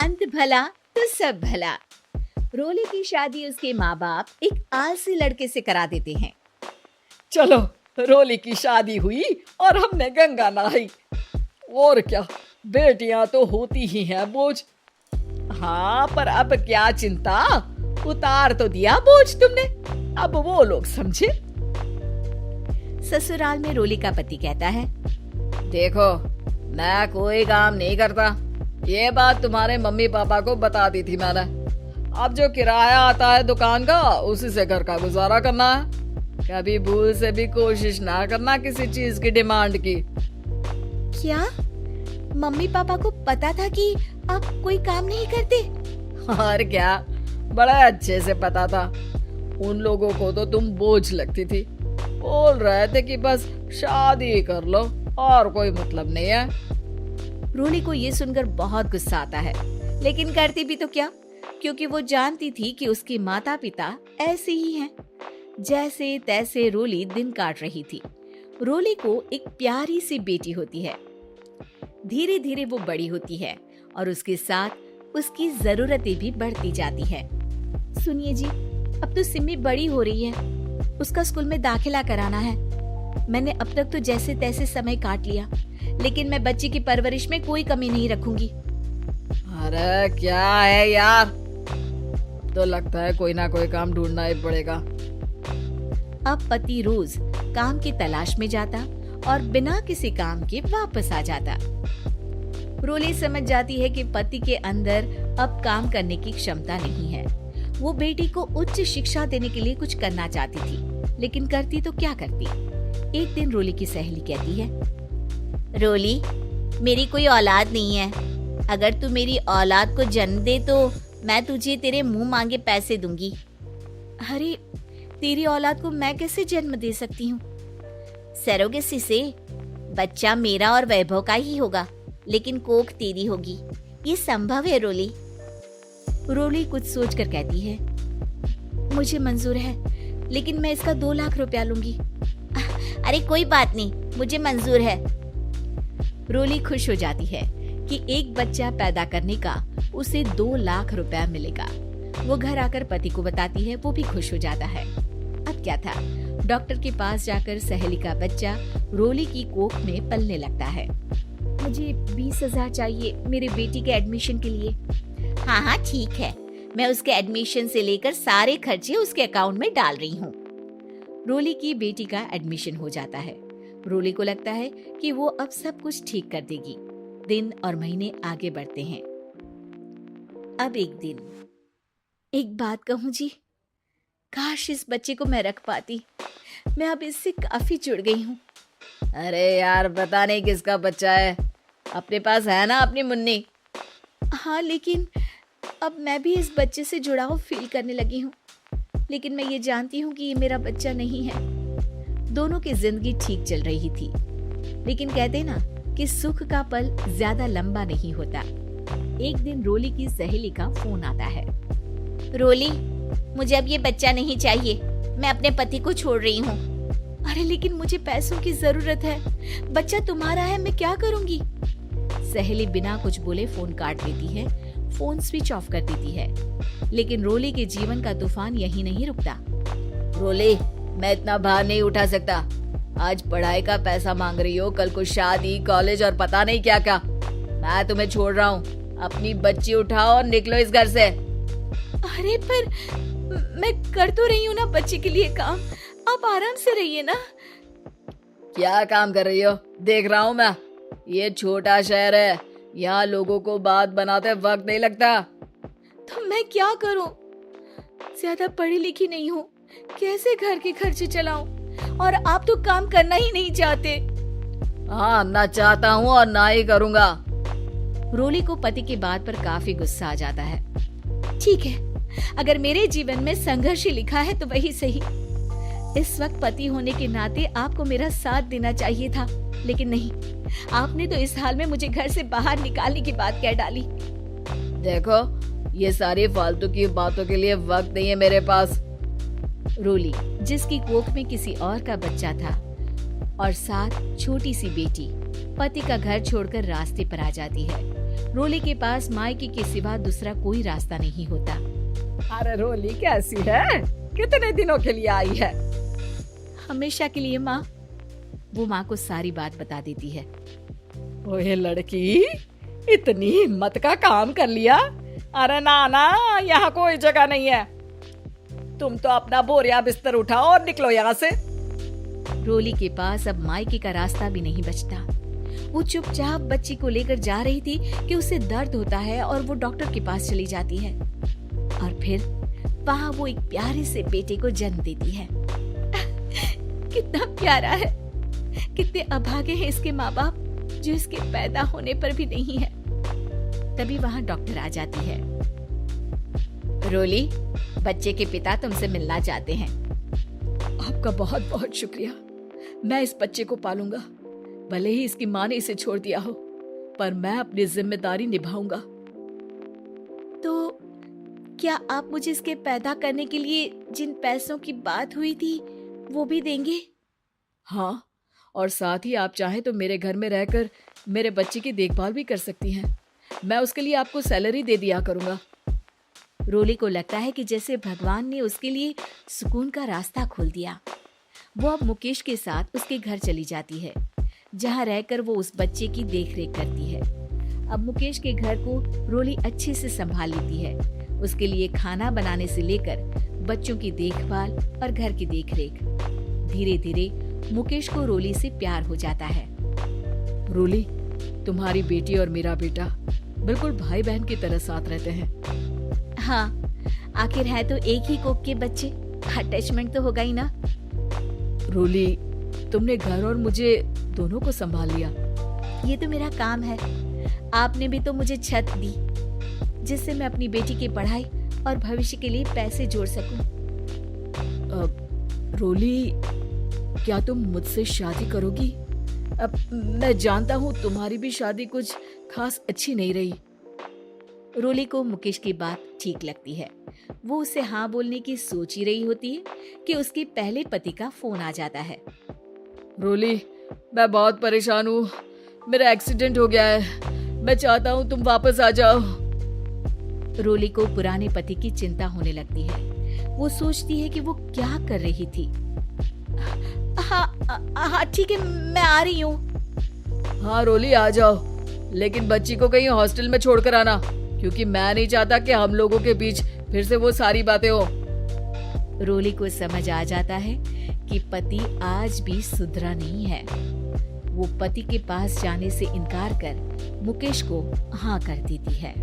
अंत भला तो सब भला। रोली की शादी उसके माँ बाप एक आलसी लड़के से करा देते हैं। चलो, रोली की शादी हुई और हमने गंगा नहाई। और क्या, बेटियां तो होती ही हैं बोझ। हाँ, पर अब क्या चिंता, उतार तो दिया बोझ तुमने, अब वो लोग समझे। ससुराल में रोली का पति कहता है, देखो, मैं कोई काम नहीं करता, ये बात तुम्हारे मम्मी पापा को बता दी थी मैंने। अब जो किराया आता है दुकान का, उसी से घर का गुजारा करना है। कभी भूल से भी कोशिश ना करना किसी चीज की डिमांड की। क्या मम्मी पापा को पता था कि आप कोई काम नहीं करते? और क्या, बड़ा अच्छे से पता था। उन लोगों को तो तुम बोझ लगती थी, बोल रहे थे कि बस शादी कर लो और कोई मतलब नहीं है। रोली को ये सुनकर बहुत गुस्सा आता है, लेकिन करती भी तो क्या, क्योंकि वो जानती थी कि उसके माता पिता ऐसे ही हैं। जैसे तैसे रोली दिन काट रही थी। रोली को एक प्यारी सी बेटी होती है। धीरे धीरे वो बड़ी होती है और उसके साथ उसकी जरूरतें भी बढ़ती जाती है। सुनिए जी, अब तो सिमी बड़ी हो रही है, उसका स्कूल में दाखिला कराना है। मैंने अब तक तो जैसे तैसे समय काट लिया, लेकिन मैं बच्ची की परवरिश में कोई कमी नहीं रखूंगी। अरे क्या है यार, तो लगता है कोई ना कोई काम ढूंढना ही पड़ेगा। अब पति रोज काम की तलाश में जाता और बिना किसी काम के वापस आ जाता। रोली समझ जाती है कि पति के अंदर अब काम करने की क्षमता नहीं है। वो बेटी को उच्च शिक्षा देने के लिए कुछ करना चाहती थी, लेकिन करती तो क्या करती। एक दिन रोली की सहेली कहती है, रोली, मेरी कोई औलाद नहीं है। अगर तू मेरी औलाद को जन्म दे तो मैं तुझे तेरे मुंह मांगे पैसे दूंगी। अरे, तेरी औलाद को मैं कैसे जन्म दे सकती हूँ? सरोगेसी से। बच्चा मेरा और वैभव का ही होगा, लेकिन कोख तेरी होगी। ये संभव है रोली। रोली कुछ सोचकर कहती है, मुझे मंजूर है, लेकिन मैं इसका 2 लाख रुपया लूंगी। अरे कोई बात नहीं, मुझे मंजूर है। रोली खुश हो जाती है कि एक बच्चा पैदा करने का उसे 2 लाख रुपया मिलेगा। वो घर आकर पति को बताती है, वो भी खुश हो जाता है। अब क्या था, डॉक्टर के पास जाकर सहेली का बच्चा रोली की कोख में पलने लगता है। मुझे 20,000 चाहिए मेरे बेटी के एडमिशन के लिए। हाँ हाँ ठीक है, मैं उसके एडमिशन से लेकर सारे खर्चे उसके अकाउंट में डाल रही हूँ। रोली की बेटी का एडमिशन हो जाता है। रोली को लगता है कि वो अब सब कुछ ठीक कर देगी। दिन और महीने आगे बढ़ते हैं। अब एक दिन, एक बात कहूँ जी, काश इस बच्चे को मैं रख पाती। मैं अब इससे काफी जुड़ गई हूँ। अरे यार, पता नहीं किसका बच्चा है, अपने पास है ना अपनी मुन्नी। हाँ, लेकिन अब मैं भी इस बच्चे से जुड़ाव फील करने लगी हूँ। लेकिन मैं ये जानती हूँ कि ये मेरा बच्चा नहीं है। दोनों की जिंदगी ठीक चल रही थी, लेकिन कहते ना कि सुख का पल ज्यादा लंबा नहीं होता। एक दिन रोली की सहेली का फोन आता है। रोली, मुझे अब ये बच्चा नहीं चाहिए, मैं अपने पति को छोड़ रही हूँ। अरे लेकिन मुझे पैसों की जरूरत है, बच्चा तुम्हारा है, मैं क्या करूँगी? सहेली बिना कुछ बोले फोन काट देती है, फोन स्विच ऑफ कर देती है। लेकिन रोली के जीवन का तूफान यहीं नहीं रुकता। रोली, मैं इतना भार नहीं उठा सकता। आज पढ़ाई का पैसा मांग रही हो, कल को शादी, कॉलेज और पता नहीं क्या क्या। मैं तुम्हें छोड़ रहा हूँ, अपनी बच्ची उठाओ और निकलो इस घर से। अरे पर मैं कर तो रही हूँ ना बच्चे के लिए काम, आप आराम से रहिए ना। क्या काम कर रही हो, देख रहा हूँ मैं। ये छोटा शहर है, यहाँ लोगों को बात बनाते वक्त नहीं लगता। तो मैं क्या करूँ? ज्यादा पढ़ी लिखी नहीं हूँ, कैसे घर के खर्चे चलाऊं? और आप तो काम करना ही नहीं चाहते। हाँ, ना चाहता हूँ और ना ही करूँगा। रोली को पति की बात पर काफी गुस्सा आ जाता है। ठीक है, अगर मेरे जीवन में संघर्ष ही लिखा है तो वही सही। इस वक्त पति होने के नाते आपको मेरा साथ देना चाहिए था, लेकिन नहीं, आपने तो इस हाल में मुझे घर से बाहर निकालने की बात कह डाली। देखो, ये सारी फालतू की बातों के लिए वक्त नहीं है मेरे पास। रोली, जिसकी कोख में किसी और का बच्चा था और साथ छोटी सी बेटी, पति का घर छोड़कर रास्ते पर आ जाती है। रोली के पास मायके के सिवा दूसरा कोई रास्ता नहीं होता। अरे रोली कैसी है? कितने दिनों के लिए आई है? हमेशा के लिए माँ। वो माँ को सारी बात बता देती है। ओए लड़की, इतनी हिम्मत का काम कर लिया। अरे ना ना, यहाँ कोई जगह नहीं है। तुम तो अपना बोरिया बिस्तर उठाओ और निकलो यहाँ से। रोली के पास अब मायके का रास्ता भी नहीं बचता। वो चुपचाप बच्ची को लेकर जा रही थी कि उसे दर्द होता है और वो डॉक्टर के पास चली जाती है और फिर वहाँ वो एक प्यारे से बेटे को जन्म देती है। कितना प्यारा है, कितने अभागे हैं इसके माँ बाप जो इसके पैदा होने पर भी नहीं है। तभी वहाँ डॉक्टर आ जाती है। रोली, बच्चे के पिता तुमसे मिलना चाहते हैं। आपका बहुत बहुत शुक्रिया। मैं इस बच्चे को पालूंगा, भले ही इसकी माँ ने इसे छोड़ दिया हो, पर मैं अपनी जिम्मेदारी निभाऊंगा। तो क्या आप मुझे इसके पैदा करने के लिए जिन पैसों की बात हुई थी वो भी देंगे? हाँ, और साथ ही आप चाहें तो मेरे घर में रहकर मेरे बच्चे की देखभाल भी कर सकती हैं। मैं उसके लिए आपको सैलरी दे दिया करूंगा। रोली को लगता है कि जैसे भगवान ने उसके लिए सुकून का रास्ता खोल दिया। वो अब मुकेश के साथ उसके घर चली जाती है, जहाँ रहकर वो उस बच्चे की देखरेख करती है। अब मुकेश के घर को रोली अच्छे से संभाल लेती है। उसके लिए खाना बनाने से लेकर बच्चों की देखभाल और घर की देखरेख। धीरे धीरे मुकेश को रोली से प्यार हो जाता है। रोली, तुम्हारी बेटी और मेरा बेटा बिल्कुल भाई बहन की तरह साथ रहते हैं। हाँ, आखिर है तो एक ही कोख के बच्चे, अटैचमेंट तो होगा ही ना। रोली, तुमने घर और मुझे दोनों को संभाल लिया। ये तो मेरा काम है। आपने भी तो मुझे छत दी जिससे मैं अपनी बेटी की पढ़ाई और भविष्य के लिए पैसे जोड़ सकूं। रोली, क्या तुम मुझसे शादी करोगी? अब मैं जानता हूँ तुम्हारी भी शादी कुछ खास अच्छी नहीं रही। रोली को मुकेश की बात ठीक लगती है। वो उसे हाँ बोलने की सोच ही रही होती है कि उसके पहले पति का फोन आ जाता है। रोली, मैं बहुत परेशान हूँ। मेरा एक्सीडेंट हो गया है। मैं चाहता हूँ तुम वापस आ जाओ। रोली को पुराने पति की चिंता होने लगती है। वो सोचती है कि वो क्या कर रही थी। हाँ ठीक है, मैं आ रही हूँ। हाँ रोली, आ जाओ, लेकिन बच्ची को कहीं हॉस्टल में छोड़कर आना, क्योंकि मैं नहीं चाहता कि हम लोगों के बीच फिर से वो सारी बातें हो। रोली को समझ आ जाता है कि पति आज भी सुधरा नहीं है। वो पति के पास जाने से इनकार कर मुकेश को हाँ कर देती है।